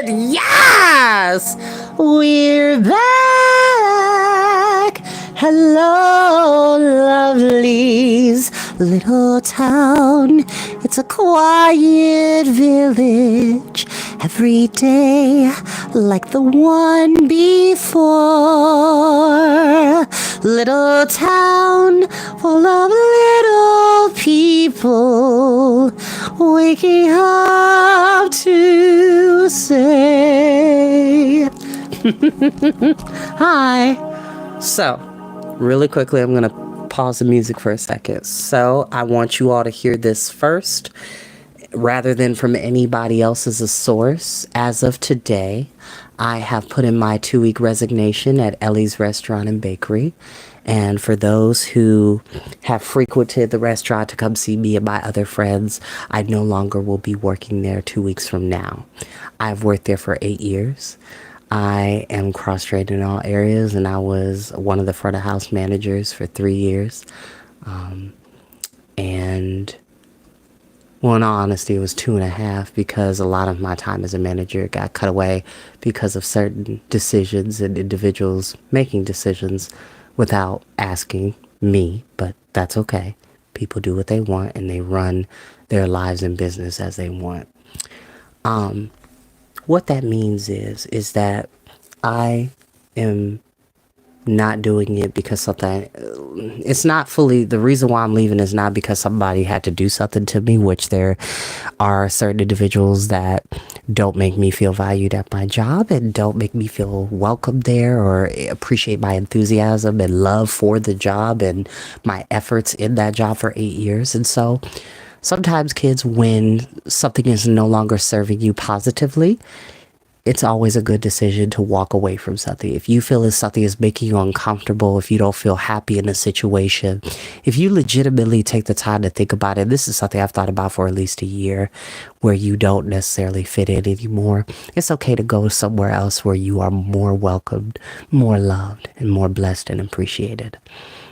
Yes! We're back! Hello, lovelies. Little town, it's a quiet village. Every day, like the one before. Little town full of little people waking up to say hi. So, really quickly, I'm going to pause the music for a second. So, I want you all to hear this first rather than from anybody else as a source. As of today, I have put in my 2-week resignation at Ellie's Restaurant and Bakery. And for those who have frequented the restaurant to come see me and my other friends, I no longer will be working there 2 weeks from now. I've worked there for 8 years. I am cross-trained in all areas, and I was one of the front of house managers for 3 years. And well, in all honesty, it was 2.5 because a lot of my time as a manager got cut away because of certain decisions and individuals making decisions without asking me, but that's okay. People do what they want and they run their lives and business as they want. What that means is that I am not doing it because something, it's not fully, the reason why I'm leaving is not because somebody had to do something to me, which there are certain individuals that don't make me feel valued at my job and don't make me feel welcome there or appreciate my enthusiasm and love for the job and my efforts in that job for 8 years. And so sometimes, kids, when something is no longer serving you positively, it's always a good decision to walk away from something. If you feel as something is making you uncomfortable, if you don't feel happy in a situation, if you legitimately take the time to think about it, this is something I've thought about for at least a year, where you don't necessarily fit in anymore, it's okay to go somewhere else where you are more welcomed, more loved, and more blessed and appreciated.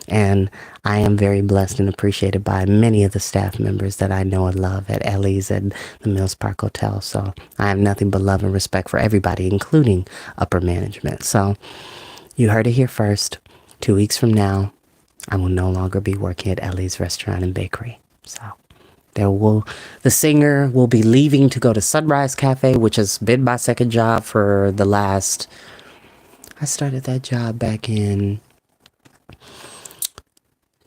And I am very blessed and appreciated by many of the staff members that I know and love at Ellie's and the Mills Park Hotel. So I have nothing but love and respect for everybody, including upper management. So you heard it here first. 2 weeks from now, I will no longer be working at Ellie's Restaurant and Bakery. So the singer will be leaving to go to Sunrise Cafe, which has been my second job for the last, I started that job back in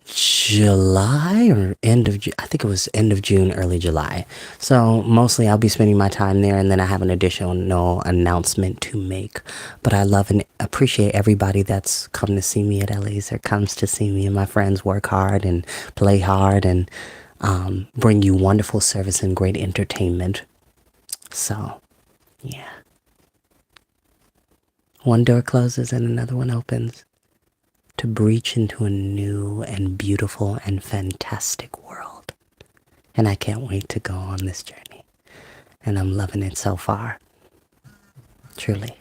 July or end of June. I think it was end of June, early July. So mostly I'll be spending my time there, and then I have an additional announcement to make. But I love and appreciate everybody that's come to see me at Ellie's or comes to see me, and my friends work hard and play hard and bring you wonderful service and great entertainment. So, yeah. One door closes and another one opens to breach into a new and beautiful and fantastic world. And I can't wait to go on this journey. And I'm loving it so far. Truly.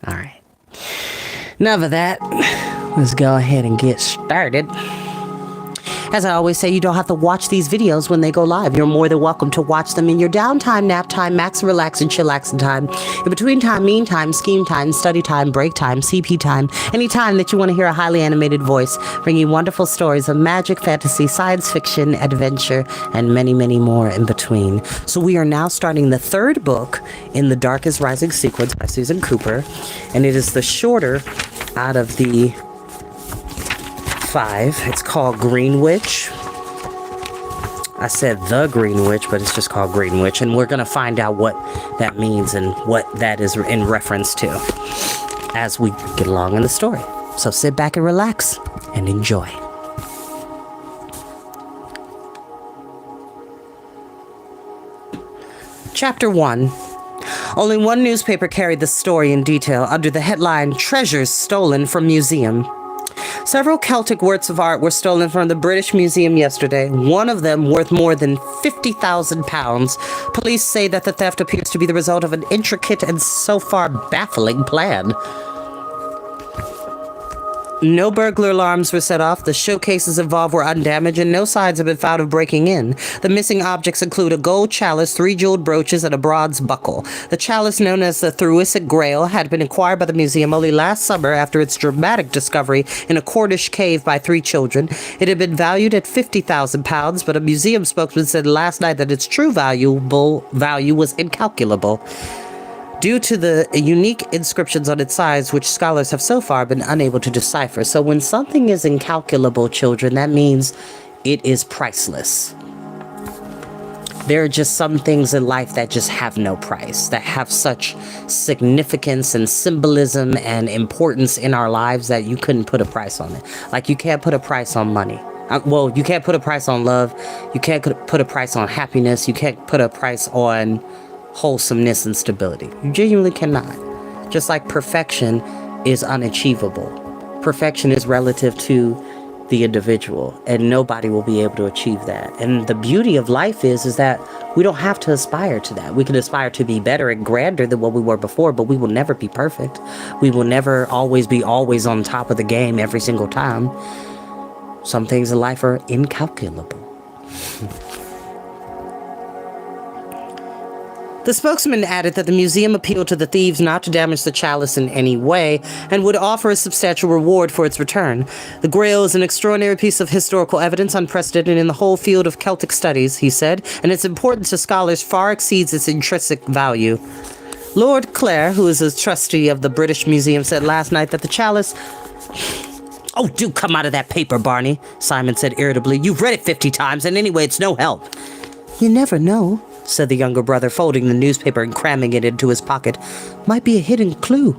All right. Enough of that. Let's go ahead and get started. As I always say, you don't have to watch these videos when they go live. You're more than welcome to watch them in your downtime, nap time, max relax and chillaxing time, in between time, mean time, scheme time, study time, break time, CP time, any time that you want to hear a highly animated voice, bringing wonderful stories of magic, fantasy, science fiction, adventure, and many, many more in between. So we are now starting the third book in the Darkest Rising sequence by Susan Cooper, and it is the shorter out of the 5. It's called Greenwitch. I said the Greenwitch, but it's just called Greenwitch, and we're going to find out what that means and what that is in reference to as we get along in the story. So sit back and relax and enjoy. Chapter 1. Only one newspaper carried the story in detail under the headline, "Treasures Stolen from Museum." Several Celtic works of art were stolen from the British Museum yesterday, one of them worth more than £50,000. Police say that the theft appears to be the result of an intricate and so far baffling plan. No burglar alarms were set off, the showcases involved were undamaged, and no signs have been found of breaking in. The missing objects include a gold chalice, 3 jeweled brooches, and a bronze buckle. The chalice, known as the Thruisic Grail, had been acquired by the museum only last summer after its dramatic discovery in a Cornish cave by 3 children. It had been valued at £50,000, but a museum spokesman said last night that its true value was incalculable, due to the unique inscriptions on its sides, which scholars have so far been unable to decipher. So when something is incalculable, children, that means it is priceless. There are just some things in life that just have no price, that have such significance and symbolism and importance in our lives that you couldn't put a price on it. Like, you can't put a price on money. Well, you can't put a price on love. You can't put a price on happiness. You can't put a price on wholesomeness and stability. You genuinely cannot. Just like perfection is unachievable. Perfection is relative to the individual, and nobody will be able to achieve that. And the beauty of life is that we don't have to aspire to that. We can aspire to be better and grander than what we were before, but we will never be perfect. We will never always be on top of the game every single time. Some things in life are incalculable. The spokesman added that the museum appealed to the thieves not to damage the chalice in any way and would offer a substantial reward for its return. The Grail is an extraordinary piece of historical evidence unprecedented in the whole field of Celtic studies, he said, and its importance to scholars far exceeds its intrinsic value. Lord Clare, who is a trustee of the British Museum, said last night that the chalice... "Oh, do come out of that paper, Barney," Simon said irritably. "You've read it 50 times, and anyway, it's no help." "You never know," said the younger brother, folding the newspaper and cramming it into his pocket. "Might be a hidden clue."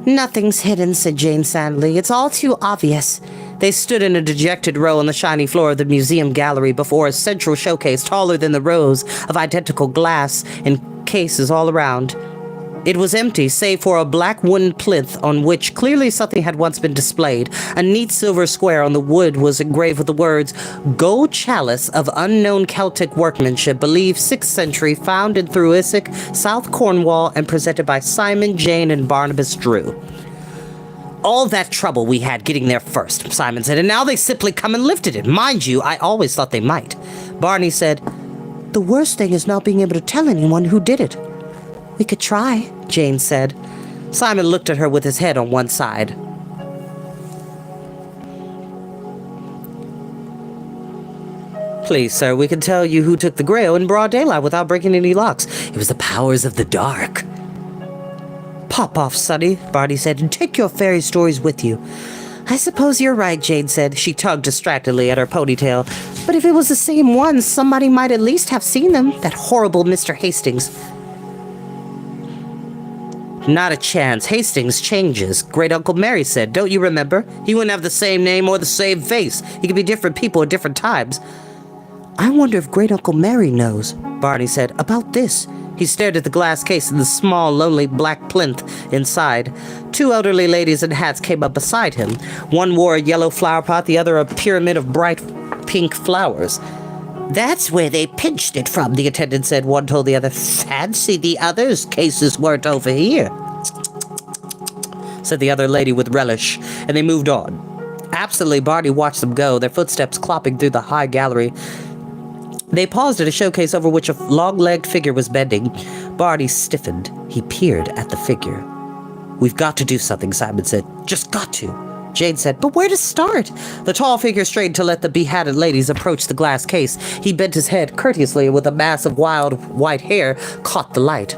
"Nothing's hidden," said Jane sadly. "It's all too obvious." They stood in a dejected row on the shiny floor of the museum gallery before a central showcase taller than the rows of identical glass and cases all around. It was empty, save for a black wooden plinth on which clearly something had once been displayed. A neat silver square on the wood was engraved with the words, "Gold chalice of unknown Celtic workmanship, believed 6th century, found in Thruisic, South Cornwall, and presented by Simon, Jane, and Barnabas Drew." "All that trouble we had getting there first," Simon said, "and now they simply come and lifted it. Mind you, I always thought they might." Barney said, "The worst thing is not being able to tell anyone who did it." "We could try," Jane said. Simon looked at her with his head on one side. "Please, sir, we can tell you who took the Grail in broad daylight without breaking any locks. It was the powers of the dark." "Pop off, Sonny," Barney said, "and take your fairy stories with you." "I suppose you're right," Jane said. She tugged distractedly at her ponytail. "But if it was the same one, somebody might at least have seen them. That horrible Mr. Hastings." "Not a chance. Hastings changes," Great Uncle Mary said. "Don't you remember? He wouldn't have the same name or the same face. He could be different people at different times." "I wonder if Great Uncle Mary knows," Barney said, "about this." He stared at the glass case and the small, lonely black plinth inside. 2 elderly ladies in hats came up beside him. One wore a yellow flower pot, the other a pyramid of bright pink flowers. "That's where they pinched it from," the attendant said. One told the other, "Fancy the others' cases weren't over here," said the other lady with relish, and they moved on. Absently, Barney watched them go, their footsteps clopping through the high gallery. They paused at a showcase over which a long-legged figure was bending. Barney stiffened. He peered at the figure. "We've got to do something," Simon said. "Just got to." Jane said, "But where to start?" The tall figure straightened to let the behatted ladies approach the glass case. He bent his head courteously and with a mass of wild white hair caught the light.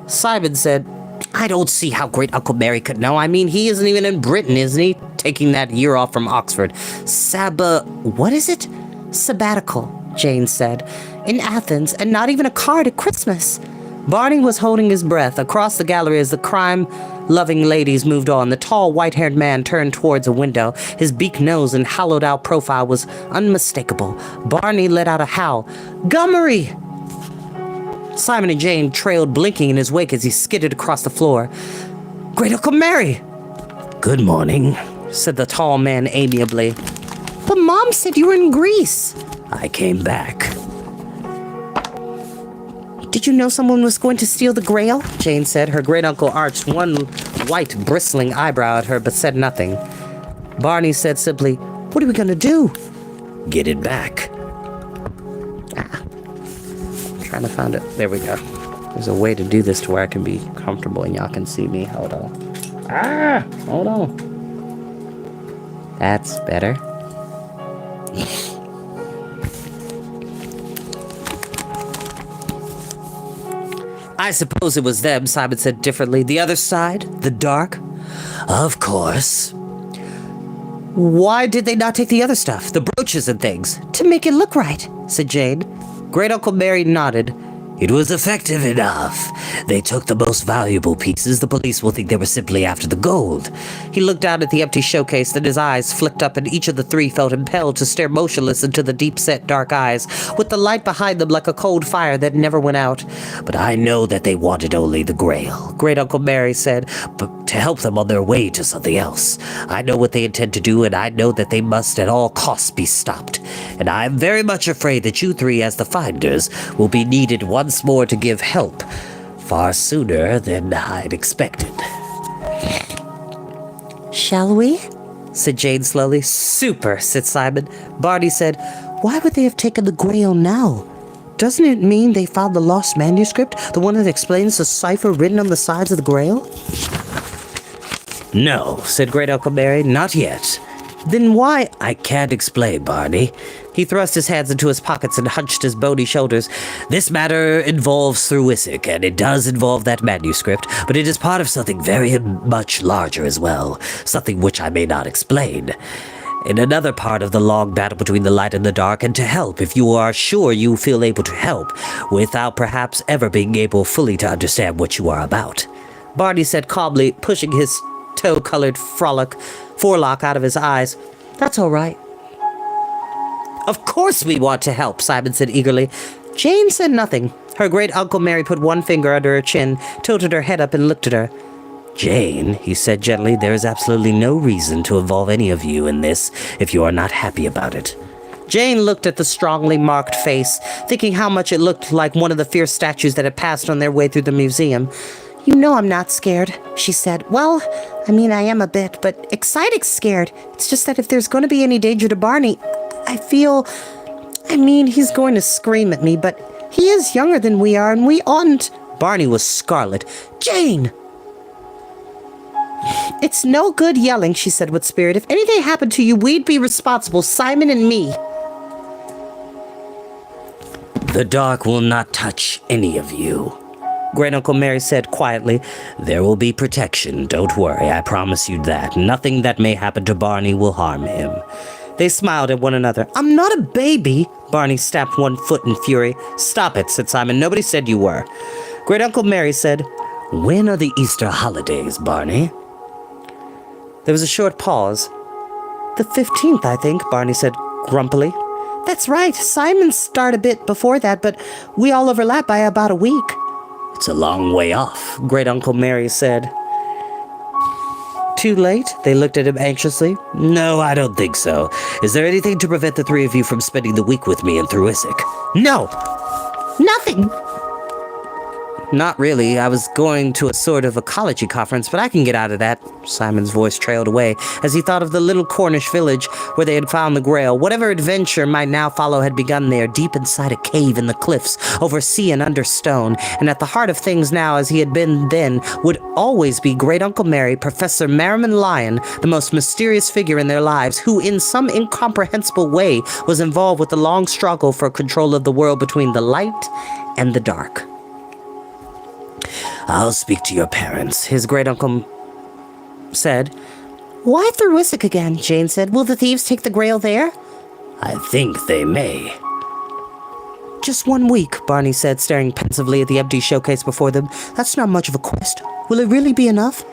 Simon said, "I don't see how Great Uncle Mary could know. I mean, he isn't even in Britain, isn't he? Taking that year off from Oxford. What is it?" "Sabbatical," Jane said. "In Athens, and not even a card at Christmas." Barney was holding his breath across the gallery as the crime-loving ladies moved on. The tall, white-haired man turned towards a window. His beak nose and hollowed-out profile was unmistakable. Barney let out a howl. "Gummery!" Simon and Jane trailed blinking in his wake as he skidded across the floor. "Great Uncle Mary!" "Good morning," said the tall man amiably. "But Mom said you were in Greece." "I came back." Did you know someone was going to steal the grail? Jane said. Her great-uncle arched one white, bristling eyebrow at her, but said nothing. Barney said simply, what are we going to do? Get it back. I'm trying to find it. There we go. There's a way to do this to where I can be comfortable and y'all can see me. Hold on. Hold on. That's better. I suppose it was them, Simon said differently. The other side? The dark? Of course. Why did they not take the other stuff? The brooches and things? To make it look right, said Jane. Great Uncle Mary nodded. It was effective enough. They took the most valuable pieces. The police will think they were simply after the gold. He looked down at the empty showcase, then his eyes flicked up, and each of the three felt impelled to stare motionless into the deep-set dark eyes, with the light behind them like a cold fire that never went out. But I know that they wanted only the grail, Great Uncle Mary said, but to help them on their way to something else. I know what they intend to do, and I know that they must at all costs be stopped. And I am very much afraid that you three, as the finders, will be needed once more to give help, far sooner than I'd expected. Shall we? Said Jane slowly. Super, said Simon. Barney said, why would they have taken the grail now? Doesn't it mean they found the lost manuscript, the one that explains the cipher written on the sides of the grail? No, said Great Uncle Mary, not yet. Then why? I can't explain, Barney. He thrust his hands into his pockets and hunched his bony shoulders. This matter involves Thruisic, and it does involve that manuscript, but it is part of something very much larger as well, something which I may not explain. In another part of the long battle between the light and the dark, and to help, if you are sure you feel able to help, without perhaps ever being able fully to understand what you are about. Barney said calmly, pushing his tow-colored forelock out of his eyes. That's all right. Of course we want to help, Simon said eagerly. Jane said nothing. Her great Uncle Mary put one finger under her chin, tilted her head up and looked at her. Jane, he said gently, there is absolutely no reason to involve any of you in this if you are not happy about it. Jane looked at the strongly marked face, thinking how much it looked like one of the fierce statues that had passed on their way through the museum. You know I'm not scared, she said. Well, I mean, I am a bit, but excited scared. It's just that if there's going to be any danger to Barney, he's going to scream at me, but he is younger than we are, and we oughtn't. Barney was scarlet. Jane! It's no good yelling, she said with spirit. If anything happened to you, we'd be responsible, Simon and me. The dark will not touch any of you, Great Uncle Mary said quietly. There will be protection, don't worry, I promise you that. Nothing that may happen to Barney will harm him. They smiled at one another. I'm not a baby, Barney stamped one foot in fury. Stop it, said Simon. Nobody said you were. Great Uncle Mary said, when are the Easter holidays, Barney? There was a short pause. The 15th, I think, Barney said grumpily. That's right, Simon's start a bit before that, but we all overlap by about a week. It's a long way off, Great Uncle Mary said. Too late? They looked at him anxiously. No, I don't think so. Is there anything to prevent the three of you from spending the week with me in Thruisic? No! Nothing! Not really. I was going to a sort of ecology conference, but I can get out of that. Simon's voice trailed away as he thought of the little Cornish village where they had found the grail. Whatever adventure might now follow had begun there, deep inside a cave in the cliffs, over sea and under stone. And at the heart of things now, as he had been then, would always be Great Uncle Mary, Professor Merriman Lyon, the most mysterious figure in their lives, who in some incomprehensible way was involved with the long struggle for control of the world between the light and the dark. I'll speak to your parents, his great-uncle said. Why Thruisic again? Jane said. Will the thieves take the grail there? I think they may. Just 1 week, Barney said, staring pensively at the empty showcase before them. That's not much of a quest. Will it really be enough?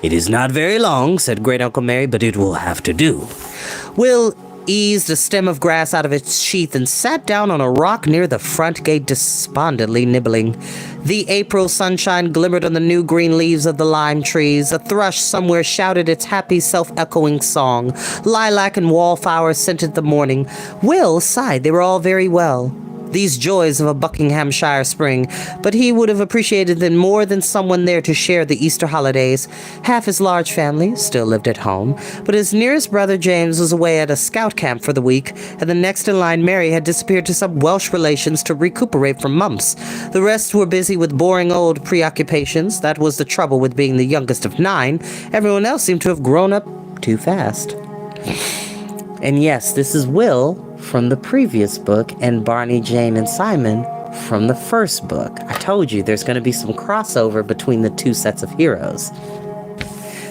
It is not very long, said Great-Uncle Mary, but it will have to do. Will eased a stem of grass out of its sheath and sat down on a rock near the front gate, despondently nibbling. The April sunshine glimmered on the new green leaves of the lime trees. A thrush somewhere shouted its happy, self-echoing song. Lilac and wallflowers scented the morning. Will sighed they were all very well. these joys of a Buckinghamshire spring, but he would have appreciated them more than someone there to share the Easter holidays. Half his large family still lived at home, but his nearest brother James was away at a scout camp for the week, and the next in line, Mary, had disappeared to some Welsh relations to recuperate from mumps. The rest were busy with boring old preoccupations. That was the trouble with being the youngest of 9. Everyone else seemed to have grown up too fast. And yes, this is Will from the previous book and Barney, Jane, and Simon from the first book. I told you there's going to be some crossover between the two sets of heroes.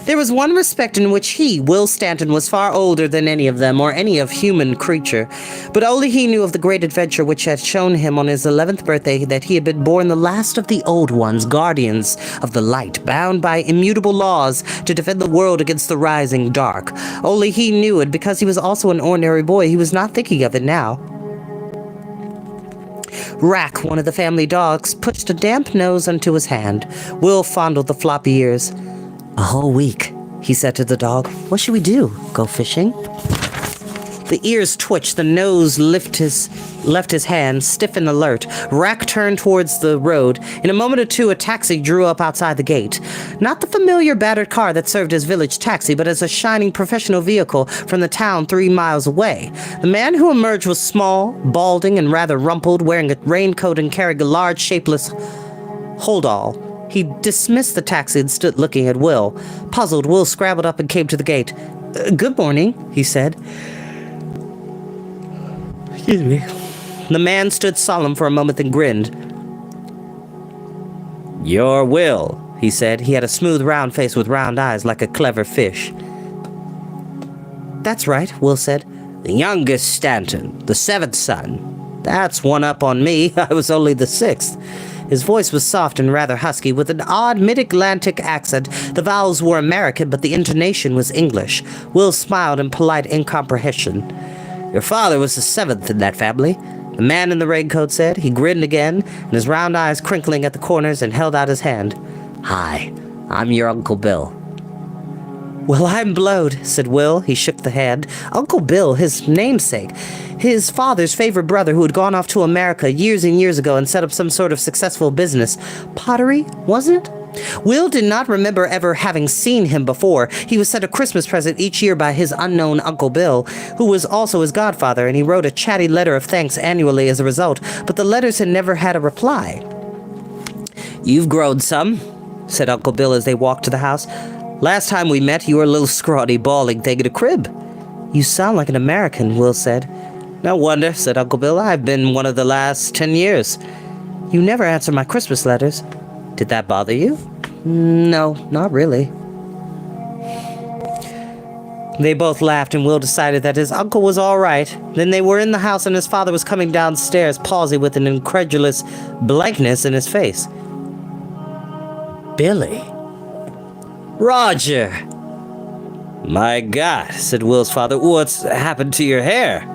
There was one respect in which he, Will Stanton, was far older than any of them, or any of human creature. But only he knew of the great adventure which had shown him on his 11th birthday that he had been born the last of the old ones, guardians of the light, bound by immutable laws to defend the world against the rising dark. Only he knew it, because he was also an ordinary boy. He was not thinking of it now. Rack, one of the family dogs, pushed a damp nose onto his hand. Will fondled the floppy ears. "A whole week," he said to the dog. "What should we do? Go fishing?" The ears twitched, the nose left his hand, stiff and alert. Rack turned towards the road. In a moment or two, a taxi drew up outside the gate. Not the familiar battered car that served as village taxi, but as a shining professional vehicle from the town 3 miles away. The man who emerged was small, balding, and rather rumpled, wearing a raincoat and carrying a large, shapeless hold-all. He dismissed the taxi and stood looking at Will. Puzzled, Will scrambled up and came to the gate. "Good morning," he said. "Excuse me." The man stood solemn for a moment, then grinned. "You're Will," he said. He had a smooth, round face with round eyes like a clever fish. "That's right," Will said. "The youngest Stanton, the 7th son. That's one up on me. I was only the 6th. His voice was soft and rather husky, with an odd mid-Atlantic accent. The vowels were American, but the intonation was English. Will smiled in polite incomprehension. "Your father was the 7th in that family," the man in the raincoat said. He grinned again, and his round eyes crinkling at the corners, and held out his hand. "Hi, I'm your Uncle Bill." "Well, I'm blowed," said Will. He shook the hand. Uncle Bill, his namesake. His father's favorite brother who had gone off to America years and years ago and set up some sort of successful business. Pottery, wasn't it? Will did not remember ever having seen him before. He was sent a Christmas present each year by his unknown Uncle Bill, who was also his godfather, and he wrote a chatty letter of thanks annually as a result, but the letters had never had a reply. "You've grown some," said Uncle Bill as they walked to the house. "Last time we met, you were a little scrawny, bawling thing in a crib." "You sound like an American," Will said. "No wonder," said Uncle Bill. "I've been one of the last 10 years. "You never answer my Christmas letters." "Did that bother you?" "No, not really." They both laughed, and Will decided that his uncle was all right. Then they were in the house, and his father was coming downstairs, pausing with an incredulous blankness in his face. "Billy." "Roger." "My God," said Will's father. "What's happened to your hair?"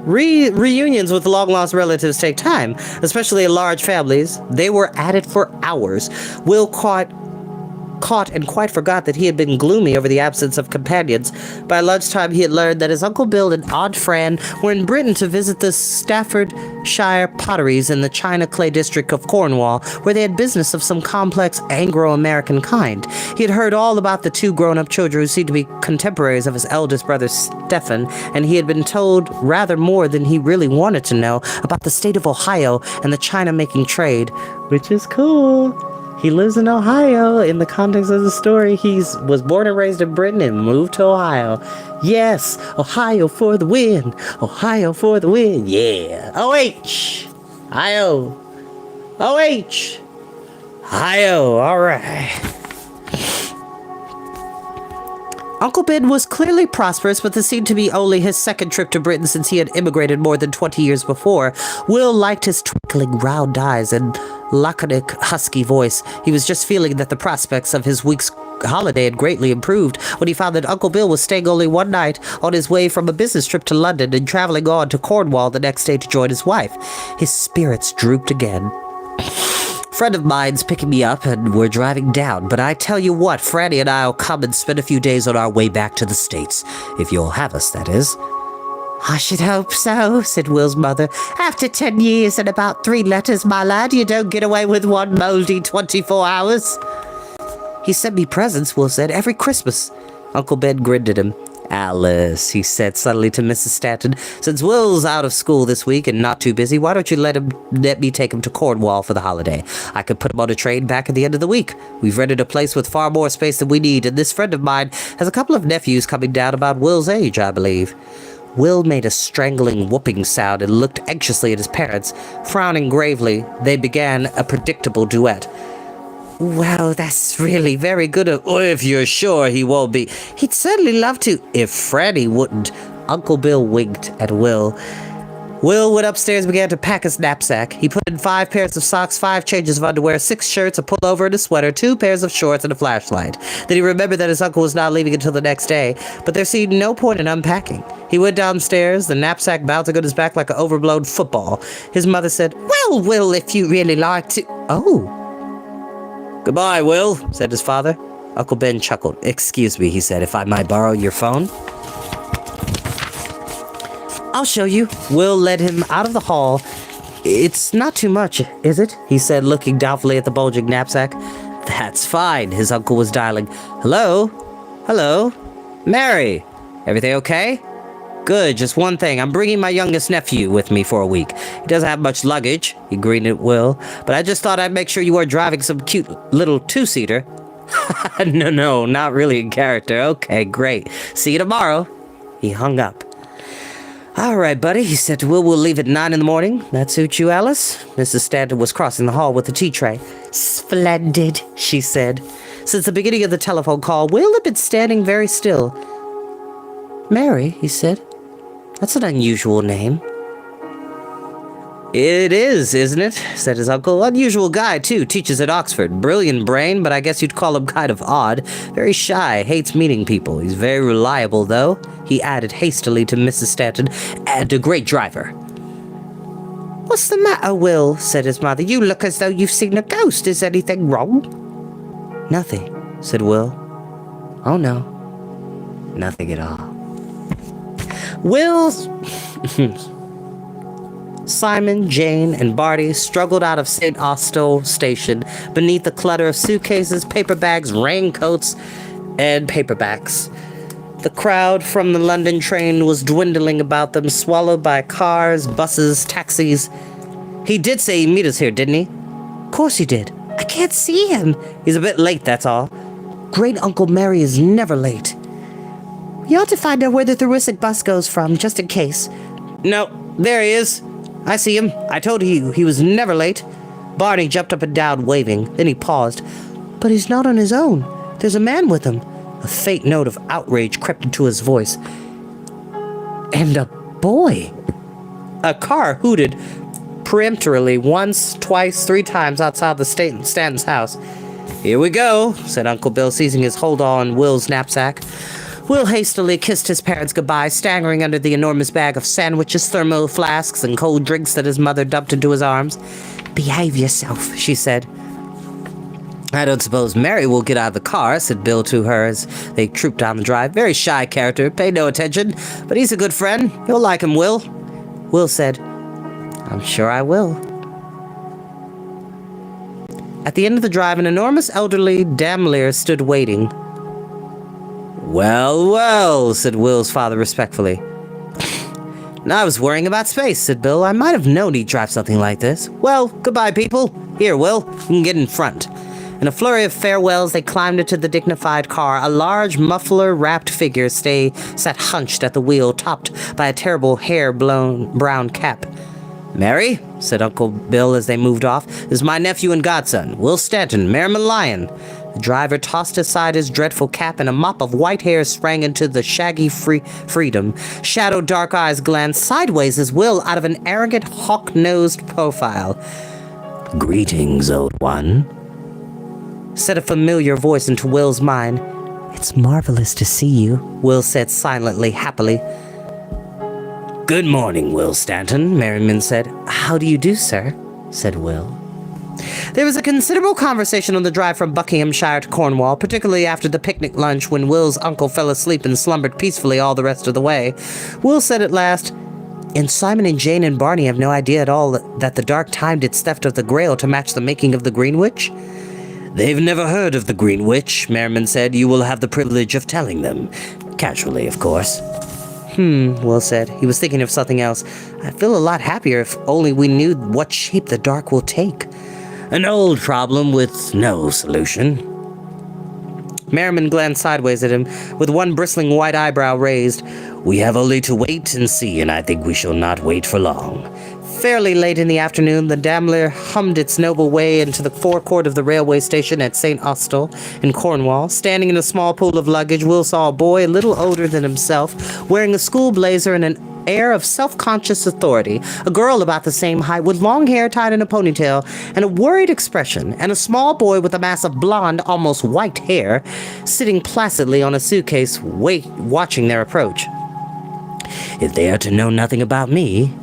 Reunions with long-lost relatives take time, especially in large families. They were at it for hours. Will caught and quite forgot that he had been gloomy over the absence of companions. By lunchtime, he had learned that his Uncle Bill and Aunt Fran were in Britain to visit the Staffordshire potteries in the China Clay district of Cornwall, where they had business of some complex Anglo-American kind. He had heard all about the 2 grown-up children who seemed to be contemporaries of his eldest brother Stephen, and he had been told rather more than he really wanted to know about the state of Ohio and the China-making trade, which is cool. He lives in Ohio. In the context of the story, he was born and raised in Britain and moved to Ohio. Yes, Ohio for the win. Ohio for the win. Yeah. O-H. I-O. O-H. I-O. All right. Uncle Ben was clearly prosperous, but this seemed to be only his second trip to Britain since he had immigrated more than 20 years before. Will liked his twinkling round eyes and laconic, husky voice. He was just feeling that the prospects of his week's holiday had greatly improved when he found that Uncle Bill was staying only one night on his way from a business trip to London and traveling on to Cornwall the next day to join his wife. His spirits drooped again. Friend of mine's picking me up and we're driving down, but I tell you what, Franny and I'll come and spend a few days on our way back to the States. If you'll have us, that is. I should hope so, said Will's mother. After 10 years and about 3 letters, my lad, you don't get away with one mouldy 24 hours. He sent me presents, Will said, every Christmas. Uncle Ben grinned at him. Alice, he said suddenly to Mrs. Stanton, since Will's out of school this week and not too busy, why don't you let me take him to Cornwall for the holiday? I could put him on a train back at the end of the week. We've rented a place with far more space than we need, and this friend of mine has a couple of nephews coming down about Will's age, I believe. Will made a strangling whooping sound and looked anxiously at his parents. Frowning gravely, they began a predictable duet. Well, that's really very good of... If you're sure he won't be. He'd certainly love to, if Franny wouldn't. Uncle Bill winked at Will. Will went upstairs and began to pack his knapsack. He put in 5 pairs of socks, 5 changes of underwear, 6 shirts, a pullover and a sweater, 2 pairs of shorts, and a flashlight. Then he remembered that his uncle was not leaving until the next day, but there seemed no point in unpacking. He went downstairs, the knapsack bouncing on his back like an overblown football. His mother said, Well, Will, if you really like to... Oh. Goodbye, Will, said his father. Uncle Ben chuckled. Excuse me, he said, if I might borrow your phone? I'll show you. Will led him out of the hall. It's not too much, is it? He said, looking doubtfully at the bulging knapsack. That's fine, his uncle was dialing. Hello? Hello? Mary? Everything okay? Good, just one thing. I'm bringing my youngest nephew with me for a week. He doesn't have much luggage, he grinned at Will, but I just thought I'd make sure you weren't driving some cute little 2-seater. No, not really in character. Okay, great. See you tomorrow. He hung up. All right, buddy, he said to Will, we'll leave at 9 in the morning. That suits you, Alice? Mrs. Stanton was crossing the hall with the tea tray. Splendid, she said. Since the beginning of the telephone call, Will had been standing very still. Mary, he said. That's an unusual name. It is, isn't it? Said his uncle. Unusual guy, too. Teaches at Oxford. Brilliant brain, but I guess you'd call him kind of odd. Very shy. Hates meeting people. He's very reliable, though. He added hastily to Mrs. Stanton. And a great driver. What's the matter, Will? Said his mother. You look as though you've seen a ghost. Is anything wrong? Nothing, said Will. Oh, no. Nothing at all. Will's... Simon, Jane, and Barty struggled out of St. Austell Station beneath the clutter of suitcases, paper bags, raincoats, and paperbacks. The crowd from the London train was dwindling about them, swallowed by cars, buses, taxis. He did say he'd meet us here, didn't he? Of course he did. I can't see him. He's a bit late, that's all. Great Uncle Mary is never late. You ought to find out where the Thurisic bus goes from, just in case. No, there he is. I see him. I told you he was never late. Barney jumped up and down, waving. Then he paused. But he's not on his own. There's a man with him. A faint note of outrage crept into his voice. And a boy. A car hooted peremptorily once, twice, 3 times outside the Stanton's house. Here we go, said Uncle Bill, seizing his hold on Will's knapsack. Will hastily kissed his parents goodbye, staggering under the enormous bag of sandwiches, thermo flasks, and cold drinks that his mother dumped into his arms. Behave yourself, she said. I don't suppose Mary will get out of the car, said Bill to her as they trooped down the drive. Very shy character, pay no attention, but he's a good friend. You'll like him, Will. Will said, I'm sure I will. At the end of the drive, an enormous elderly damlier stood waiting. Well, said Will's father respectfully. Now I was worrying about space, said Bill. I might have known he'd drive something like this. Well, goodbye, people. Here, Will, you can get in front. In a flurry of farewells, they climbed into the dignified car. A large, muffler-wrapped figure sat hunched at the wheel, topped by a terrible hair-blown brown cap. Mary, said Uncle Bill as they moved off, this is my nephew and godson, Will Stanton, Merriman Lyon. The driver tossed aside his dreadful cap, and a mop of white hair sprang into the shaggy freedom. Shadowed dark eyes glanced sideways as Will out of an arrogant, hawk-nosed profile. Greetings, old one, said a familiar voice into Will's mind. It's marvelous to see you, Will said silently, happily. Good morning, Will Stanton, Merriman said. How do you do, sir? Said Will. There was a considerable conversation on the drive from Buckinghamshire to Cornwall, particularly after the picnic lunch when Will's uncle fell asleep and slumbered peacefully all the rest of the way. Will said at last, "And Simon and Jane and Barney have no idea at all that the Dark timed its theft of the Grail to match the making of the Greenwitch?" "They've never heard of the Greenwitch," Merriman said. "You will have the privilege of telling them. Casually, of course." Will said. He was thinking of something else. "I'd feel a lot happier if only we knew what shape the Dark will take." "An old problem with no solution." Merriman glanced sideways at him, with one bristling white eyebrow raised. "We have only to wait and see, and I think we shall not wait for long." Fairly late in the afternoon, the Daimler hummed its noble way into the forecourt of the railway station at St. Austell in Cornwall. Standing in a small pool of luggage, Will saw a boy a little older than himself, wearing a school blazer and an air of self-conscious authority, a girl about the same height with long hair tied in a ponytail and a worried expression, and a small boy with a mass of blonde, almost white hair, sitting placidly on a suitcase, watching their approach. "If they are to know nothing about me,"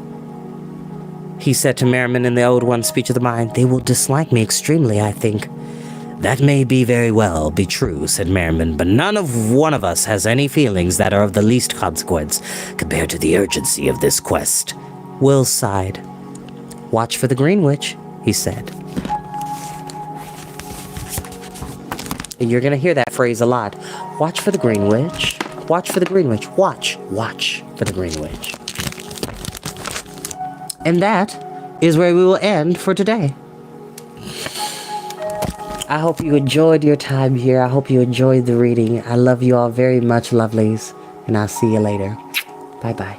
he said to Merriman in the old one's speech of the mind, "they will dislike me extremely, I think." "That may very well be true," said Merriman, "but none of one of us has any feelings that are of the least consequence compared to the urgency of this quest." Will sighed. "Watch for the Greenwitch," he said. You're going to hear that phrase a lot. Watch for the Greenwitch. Watch for the Greenwitch. Watch for the Greenwitch. And that is where we will end for today. I hope you enjoyed your time here. I hope you enjoyed the reading. I love you all very much, lovelies. And I'll see you later. Bye-bye.